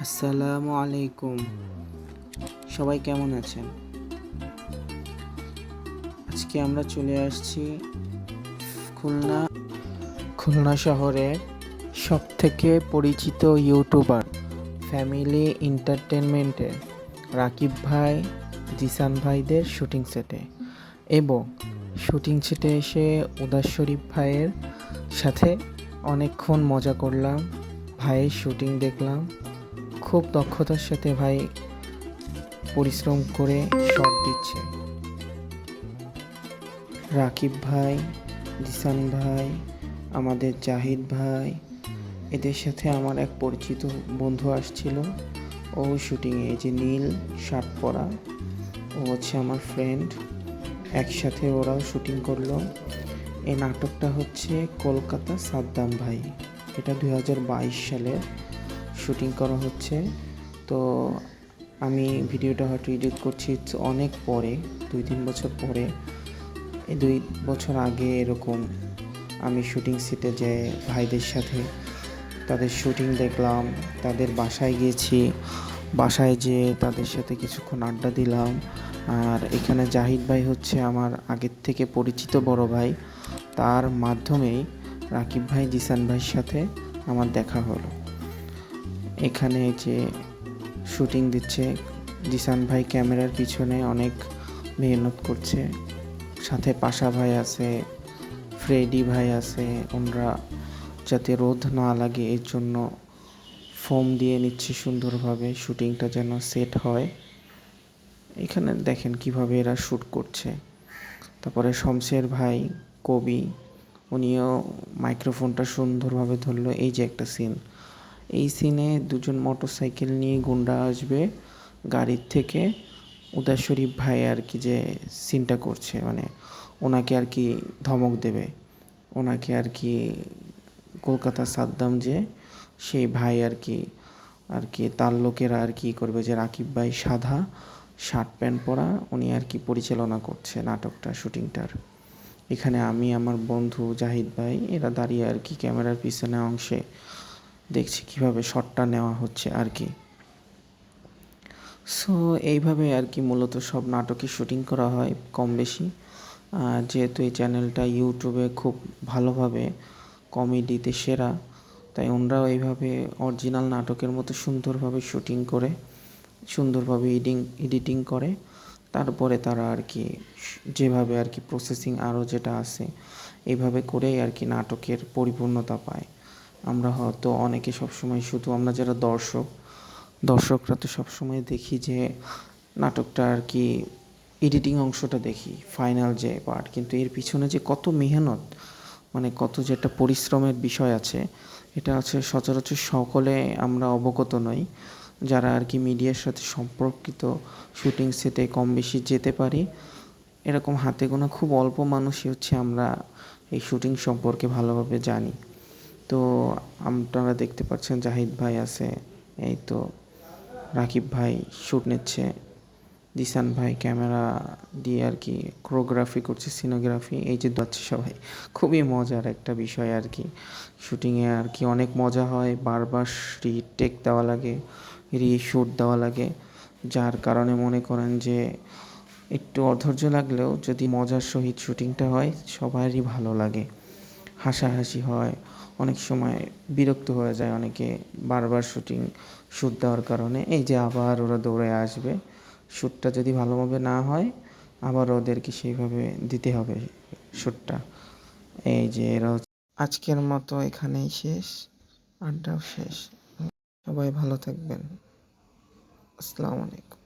আসসালামু আলাইকুম। সবাই কেমন আছেন? আজকে আমরা চলে আসছি খুলনা খুলনা শহরে সবথেকে পরিচিত ইউটিউবার ফ্যামিলি এন্টারটেনমেন্টে রাকিব ভাই, জিসান ভাইদের শুটিং সেটে এবং শুটিং সেটে এসে উদাস শরীফ ভাইয়ের সাথে অনেকক্ষণ মজা করলাম। ভাইয়ের শুটিং দেখলাম। খুব দক্ষতার সাথে ভাই পরিশ্রম করে শট দিচ্ছে। রাকিব ভাই, জিসান ভাই, আমাদের জাহিদ ভাই, এদের সাথে আমার এক পরিচিত বন্ধু আসছিল। ও শুটিংয়ে, এই যে নীল শার্ট পরা, ও হচ্ছে আমার ফ্রেন্ড। একসাথে ওরাও শুটিং করলো। এই নাটকটা হচ্ছে কলকাতা সাদ্দাম ভাই। এটা 2022 সালে শুটিং করা হচ্ছে। তো আমি ভিডিওটা হয়তো এডিট করছি অনেক পরে, 2-3 বছর পরে। এই 2 বছর আগে এরকম আমি শুটিং সেটে যে ভাইদের সাথে তাদের শুটিং দেখলাম, তাদের বাসায় গিয়েছি। বাসায় যেয়ে তাদের সাথে কিছুক্ষণ আড্ডা দিলাম। আর এখানে জাহিদ ভাই হচ্ছে আমার আগের থেকে পরিচিত বড় ভাই। তার মাধ্যমেই রাকিব ভাই, জিসান ভাইয়ের সাথে আমার দেখা হলো। এখানে যে শুটিং দিচ্ছে, জিসান ভাই ক্যামেরার পিছনে অনেক মেহনত করছে। সাথে পাশা ভাই আছে, ফ্রেডি ভাই আছে। ওনরা যাতে রোদ না লাগে এর জন্য ফোম দিয়ে নিচ্ছে সুন্দরভাবে, শুটিংটা যেন সেট হয়। এখানে দেখেন কিভাবে এরা শ্যুট করছে। তারপরে শমশের ভাই, কবি, উনিও মাইক্রোফোনটা সুন্দরভাবে ধরলো। এই যে একটা সিন, এই সিনে দুজন মোটরসাইকেল নিয়ে গুন্ডা আসবে গাড়ির থেকে। উদাস শরীফ ভাই আর কি যে সিনটা করছে, মানে ওনাকে আর কি ধমক দেবে, ওনাকে আর কি কলকাতা সাদ্দাম যে সেই ভাই আর কি তার লোকেরা আর কি করবে যে রাকিব ভাই সাদা শার্ট প্যান্ট পরা, উনি আর কি পরিচালনা করছে নাটকটা, শুটিংটার। এখানে আমি, আমার বন্ধু জাহিদ ভাই, এরা দাঁড়িয়ে আর কি ক্যামেরার পিছনে অংশে দেখছি কিভাবে শটটা নেওয়া হচ্ছে আর কি। সো এইভাবে আর কি মূলত সব নাটকের শুটিং করা হয় কম বেশি। আর যেহেতু এই চ্যানেলটা ইউটিউবে খুব ভালোভাবে কমেডিতে সেরা, তাই ওনরাও এইভাবে অরিজিনাল নাটকের মতো সুন্দরভাবে শুটিং করে, সুন্দরভাবে এডিটিং করে, তারপরে তারা আর কি যেভাবে আর কি প্রসেসিং আরও যেটা আছে এইভাবে করেই আর কি নাটকের পরিপূর্ণতা পায়। আমরা হয়তো অনেকে সবসময় শুধু আমরা যারা দর্শকরা তো সবসময় দেখি যে নাটকটা আর কি এডিটিং অংশটা দেখি, ফাইনাল যে পার্ট, কিন্তু এর পিছনে যে কত মেহনত, মানে কত যে একটা পরিশ্রমের বিষয় আছে, এটা আছে সচরাচর সকলে আমরা অবগত নই। যারা আর কি মিডিয়ার সাথে সম্পর্কিত শুটিং সেটে কম বেশি যেতে পারি, এরকম হাতে গোনা খুব অল্প মানুষই হচ্ছে আমরা এই শুটিং সম্পর্কে ভালোভাবে জানি। তো আপনারা দেখতে পাচ্ছেন জাহিদ ভাই আছে, এই তো রাকিব ভাই শ্যুট নিচ্ছে, জিসান ভাই ক্যামেরা দিয়ে আর কি কোরিওগ্রাফি করছে, সিনোগ্রাফি, এই যে যাচ্ছে সবাই। খুবই মজার একটা বিষয় আর কি। শুটিংয়ে আর কি অনেক মজা হয়, বারবার রিটেক দেওয়া লাগে, রিশ্যুট দেওয়া লাগে, যার কারণে মনে করেন যে একটু অধৈর্য লাগলেও যদি মজার সহিত শুটিংটা হয় সবারই ভালো লাগে, হাসাহাসি হয়। অনেক সময় বিরক্ত হয়ে যায় অনেকে বারবার শ্যুট দেওয়ার কারণে। এই যে আবার ওরা দৌড়ে আসবে, শ্যুটটা যদি ভালোভাবে না হয় আবার ওদেরকে সেইভাবে দিতে হবে শ্যুটটা। এই যে এরা আজকের মতো এখানেই শেষ, আড্ডাও শেষ। সবাই ভালো থাকবেন। আসসালামু আলাইকুম।